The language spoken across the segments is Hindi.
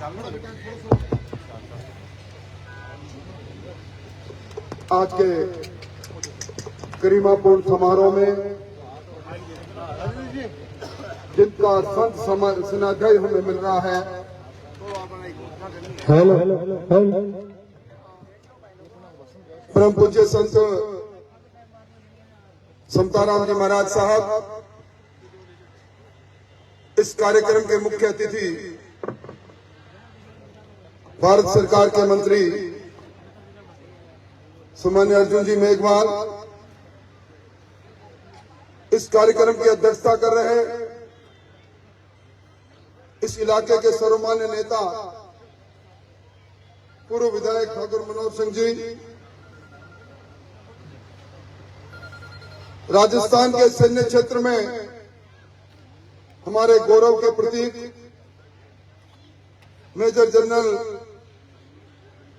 आज के गरिमापूर्ण समारोह में जिनका संत स्नाध्याय हमें मिल रहा है, परम पूज्य संत समताराम जी महाराज साहब इस कार्यक्रम के मुख्य अतिथि, भारत सरकार के मंत्री सम्मान्य अर्जुन जी मेघवाल इस कार्यक्रम की अध्यक्षता कर रहे हैं। इस इलाके के सर्वमान्य नेता पूर्व विधायक ठाकुर मनोहर सिंह जी, राजस्थान के सैन्य क्षेत्र में हमारे गौरव के प्रतीक मेजर जनरल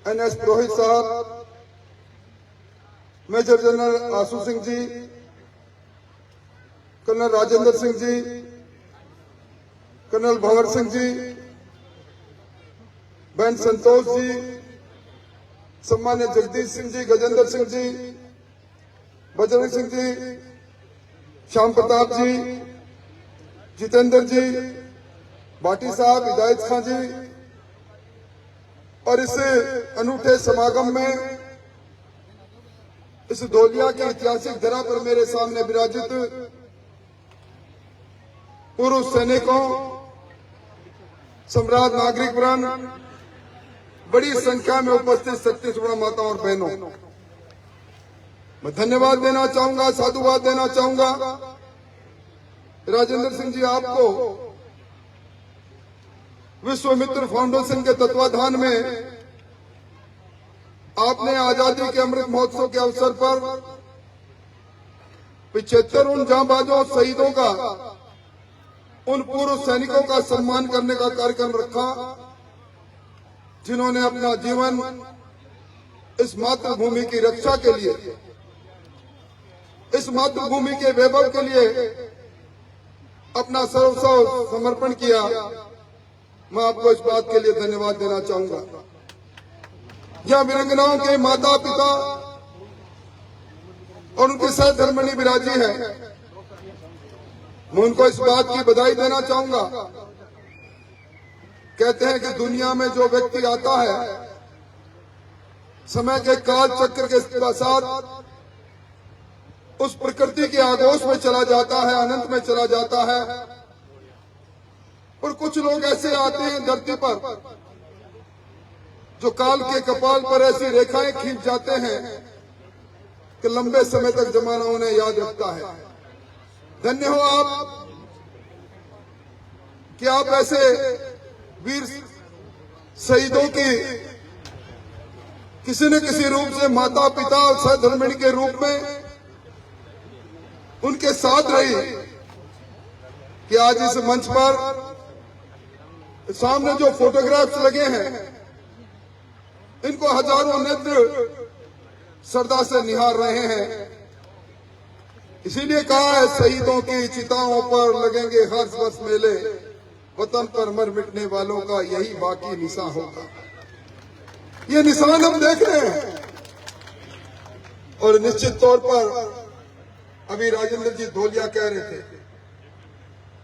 एनएस पुरोहित साहब, major general Ashu Singh ji, colonel Rajendra Singh ji, colonel Bhanwar Singh ji, बहन संतोष जी, सम्मान्य जगदीश सिंह जी, गजेंद्र सिंह जी, बजरंग सिंह जी, श्याम प्रताप जी, जितेंद्र जी, भाटी साहब, हिदायत खां जी, और इस अनूठे समागम में इस धौलिया के ऐतिहासिक धरा पर मेरे सामने विराजित पूर्व सैनिकों, सम्राट नागरिक वृंद, बड़ी संख्या में उपस्थित छत्तीसगढ़ माताओं और बहनों, मैं धन्यवाद देना चाहूंगा, साधुवाद देना चाहूंगा राजेंद्र सिंह जी आपको विश्वमित्र फाउंडेशन के तत्वाधान में आपने आजादी के अमृत महोत्सव के अवसर पर 75 उन जांबाजों शहीदों का, उन पूर्व सैनिकों का सम्मान करने का कार्यक्रम रखा जिन्होंने अपना जीवन इस मातृभूमि की रक्षा के लिए, इस मातृभूमि के वैभव के लिए अपना सर्वस्व समर्पण किया। मैं आपको इस बात के लिए धन्यवाद देना चाहूंगा। यह वीरांगनाओं के माता पिता और उनके सहधर्मिणी विराजी है, मैं उनको इस बात की बधाई देना चाहूंगा। कहते हैं कि दुनिया में जो व्यक्ति आता है समय के काल चक्र के साथ उस प्रकृति के आगोश में चला जाता है, अनंत में चला जाता है। और कुछ लोग ऐसे आते हैं धरती पर जो काल के कपाल पर ऐसी रेखाएं खींच जाते हैं कि लंबे समय तक जमाना उन्हें याद रखता है। धन्य हो आप कि आप ऐसे वीर शहीदों की किसी न किसी रूप से माता पिता और सहधर्मिणी के रूप में उनके साथ रही कि आज इस मंच पर सामने जो फोटोग्राफ्स लगे हैं इनको हजारों नेत्र श्रद्धा से निहार रहे हैं। इसीलिए कहा है शहीदों की चिताओं पर लगेंगे हर वर्ष मेले, वतन पर मर मिटने वालों का यही बाकी निशान होगा। ये निशान हम देख रहे हैं। और निश्चित तौर पर अभी राजेंद्र जी धौलिया कह रहे थे,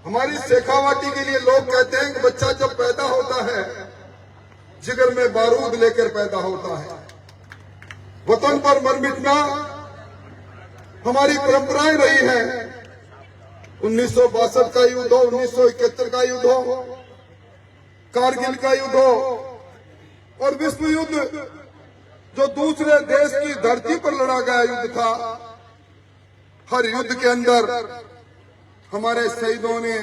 हमारी शेखावाटी के लिए लोग कहते हैं कि बच्चा जब पैदा होता है जिगर में बारूद लेकर पैदा होता है। वतन पर मर मिटना हमारी परंपराएं रही है। 1962 का युद्ध हो, 1971 का युद्ध हो, कारगिल का युद्ध हो और विश्व युद्ध जो दूसरे देश की धरती पर लड़ा गया युद्ध था, हर युद्ध के अंदर हमारे शहीदों ने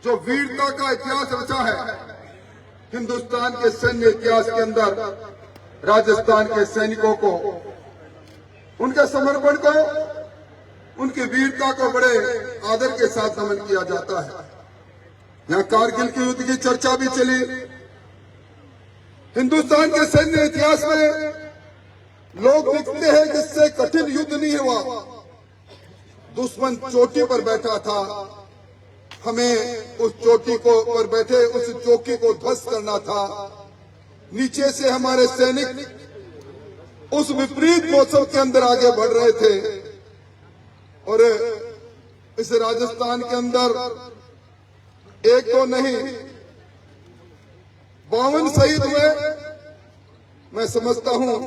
जो वीरता का इतिहास रचा है, हिंदुस्तान के सैन्य इतिहास के अंदर राजस्थान के सैनिकों को, उनके समर्पण को, उनकी वीरता को बड़े आदर के साथ नमन किया जाता है। यहाँ कारगिल के युद्ध की चर्चा भी चली। हिंदुस्तान के सैन्य इतिहास में लोग लिखते हैं कि इससे कठिन युद्ध नहीं हुआ। दुश्मन चोटी पर बैठा था, हमें उस चोटी को पर बैठे उस चौकी को ध्वस्त करना था। नीचे से हमारे सैनिक उस विपरीत मौसम के अंदर आगे बढ़ रहे थे और इस राजस्थान के अंदर एक तो नहीं 52 शहीद हुए। मैं समझता हूं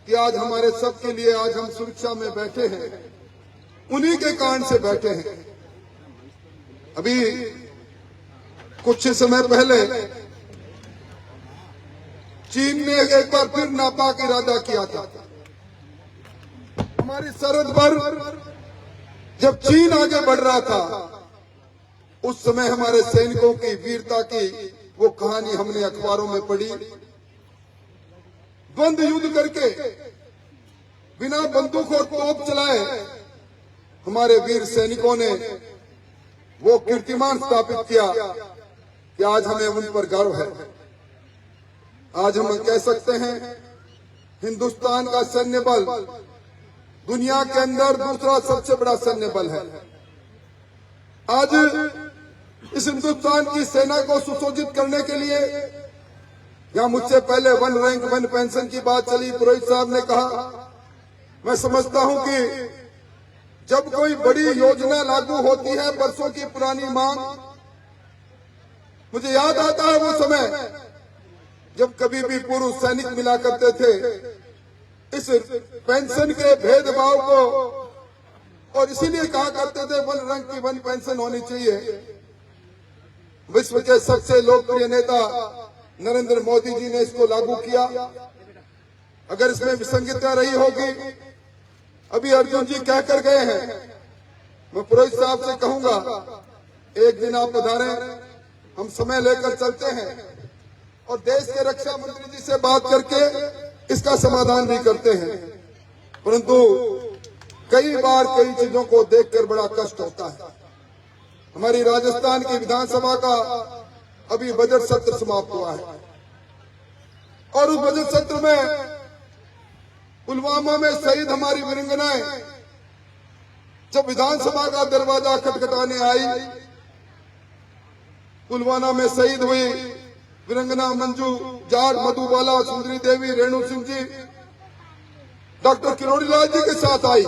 कि आज हमारे सबके लिए आज हम सुरक्षा में बैठे हैं, उन्हीं के कारण से बैठे हैं। अभी कुछ समय पहले चीन ने एक बार फिर नापाक इरादा किया था। हमारी सरहद पर जब चीन आगे बढ़ रहा था, उस समय हमारे सैनिकों की वीरता की वो कहानी हमने अखबारों में पढ़ी। द्वंद्व युद्ध करके बिना बंदूक और तोप चलाए हमारे वीर सैनिकों ने वो कीर्तिमान स्थापित किया कि आज हमें उन पर गर्व है। आज हम कह सकते हैं हिंदुस्तान का सैन्य बल दुनिया के अंदर दूसरा सबसे बड़ा सैन्य बल है। आज इस हिंदुस्तान की सेना को सुसज्जित करने के लिए यहाँ मुझसे पहले 1 रैंक 1 पेंशन की बात चली, पुरोहित साहब ने कहा। मैं समझता हूं कि जब कोई बड़ी योजना लागू होती है, बरसों की पुरानी मांग, मुझे याद आता है वो समय जब कभी भी पूर्व सैनिक मिला करते थे, इस पेंशन के भेदभाव को, और इसीलिए कहा करते थे 1 रैंक की 1 पेंशन होनी चाहिए। विश्व के सबसे लोकप्रिय नेता नरेंद्र मोदी जी ने इसको लागू किया। अगर इसमें विसंगतियां रही होगी, अभी अर्जुन जी कहकर गए हैं, मैं पुरोहित साहब से कहूंगा एक दिन आप पधारें, हम समय लेकर चलते हैं और देश के रक्षा मंत्री जी से बात करके इसका समाधान भी करते हैं। परंतु कई बार कई चीजों को देखकर बड़ा कष्ट होता है। हमारी राजस्थान की विधानसभा का अभी बजट सत्र समाप्त हुआ है और उस बजट सत्र में पुलवामा में शहीद हमारी वीरांगनाएं जब विधानसभा का दरवाजा खटखटाने आई, पुलवामा में शहीद हुई वीरांगना मंजू जाट, मधुबाला, सुंदरी देवी, रेणु सिंह जी डॉक्टर किरोड़ी लाल जी के साथ आई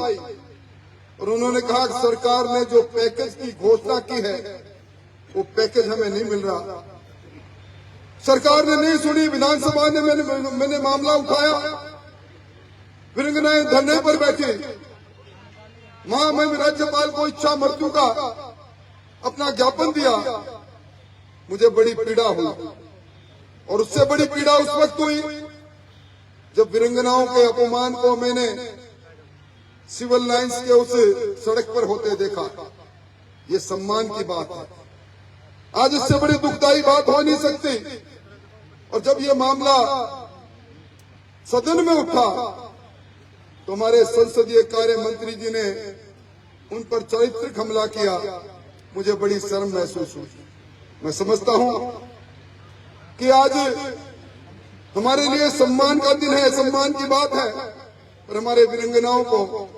और उन्होंने कहा कि सरकार ने जो पैकेज की घोषणा की है वो पैकेज हमें नहीं मिल रहा। सरकार ने नहीं सुनी, विधानसभा ने मैंने मामला उठाया, वीरांगनाएं धरने पर बैठी। वहां मैं राज्यपाल को इच्छा मृत्यु का अपना ज्ञापन दिया। मुझे बड़ी पीड़ा हुई और उससे बड़ी पीड़ा उस वक्त हुई जब वीरांगनाओं के अपमान को मैंने सिविल लाइंस के उस सड़क पर होते देखा। ये सम्मान की बात है, आज इससे बड़ी दुखदायी बात हो नहीं सकती। और जब ये मामला सदन में उठा तो हमारे संसदीय कार्य मंत्री जी ने उन पर चारित्रिक हमला किया। मुझे बड़ी शर्म महसूस हुई। मैं समझता हूं कि आज हमारे लिए सम्मान का दिन है, सम्मान की बात है और हमारे वीरांगनाओं को।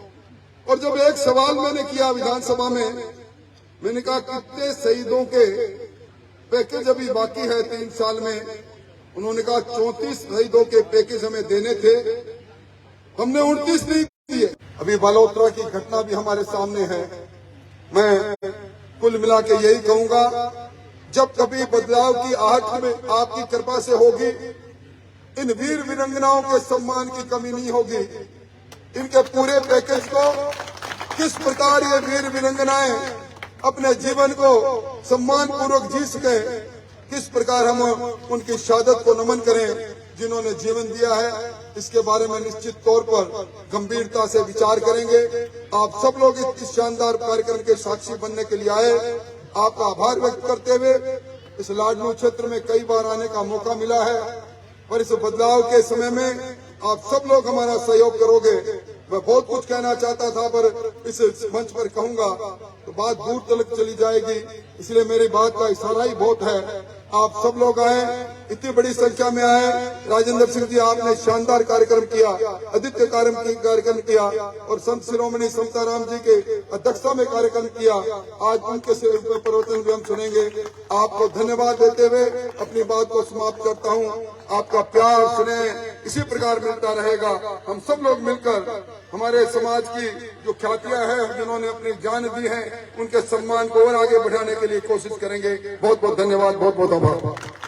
और जब एक सवाल मैंने किया विधानसभा में, मैंने कहा कितने शहीदों के पैकेज अभी बाकी है 3 साल में। उन्होंने कहा 34 शहीदों के पैकेज हमें देने थे, हमने 29 नहीं दिए। अभी बालोतरा की घटना भी हमारे सामने है। मैं कुल मिला के यही कहूंगा, जब कभी बदलाव की आहट में आपकी कृपा से होगी, इन वीर वीरांगनाओं के सम्मान की कमी नहीं होगी। इनके पूरे पैकेज को किस प्रकार ये वीर वीरांगनाएं अपने जीवन को सम्मान पूर्वक जी सके, किस प्रकार हम उनकी शहादत को नमन करें जिन्होंने जीवन दिया है, इसके बारे में निश्चित तौर पर गंभीरता से विचार करेंगे। आप सब लोग इस शानदार कार्यक्रम के साक्षी बनने के लिए आए, आपका आभार व्यक्त करते हुए इस लाडलू क्षेत्र में कई बार आने का मौका मिला है, पर इस बदलाव के समय में आप सब लोग हमारा सहयोग करोगे। मैं बहुत कुछ कहना चाहता था पर इस मंच पर कहूंगा तो बात दूर तक चली जाएगी, इसलिए मेरी बात का इशारा ही बहुत है। आप सब लोग आए, इतनी बड़ी संख्या में आए। राजेंद्र सिंह जी, आपने शानदार कार्यक्रम किया, आदित्य कार्यक्रम किया और संत शिरोमणि समताराम जी के अध्यक्षता में कार्यक्रम किया। आज उनके प्रवचन भी हम सुनेंगे। आपको धन्यवाद देते हुए अपनी बात को समाप्त करता हूँ। आपका प्यार स्नेह इसी प्रकार मिलता रहेगा। हम सब लोग मिलकर हमारे समाज की जो ख्यातियां हैं, जिन्होंने अपनी जान दी है, उनके सम्मान को और आगे बढ़ाने के लिए कोशिश करेंगे। बहुत बहुत धन्यवाद, बहुत बहुत आभार।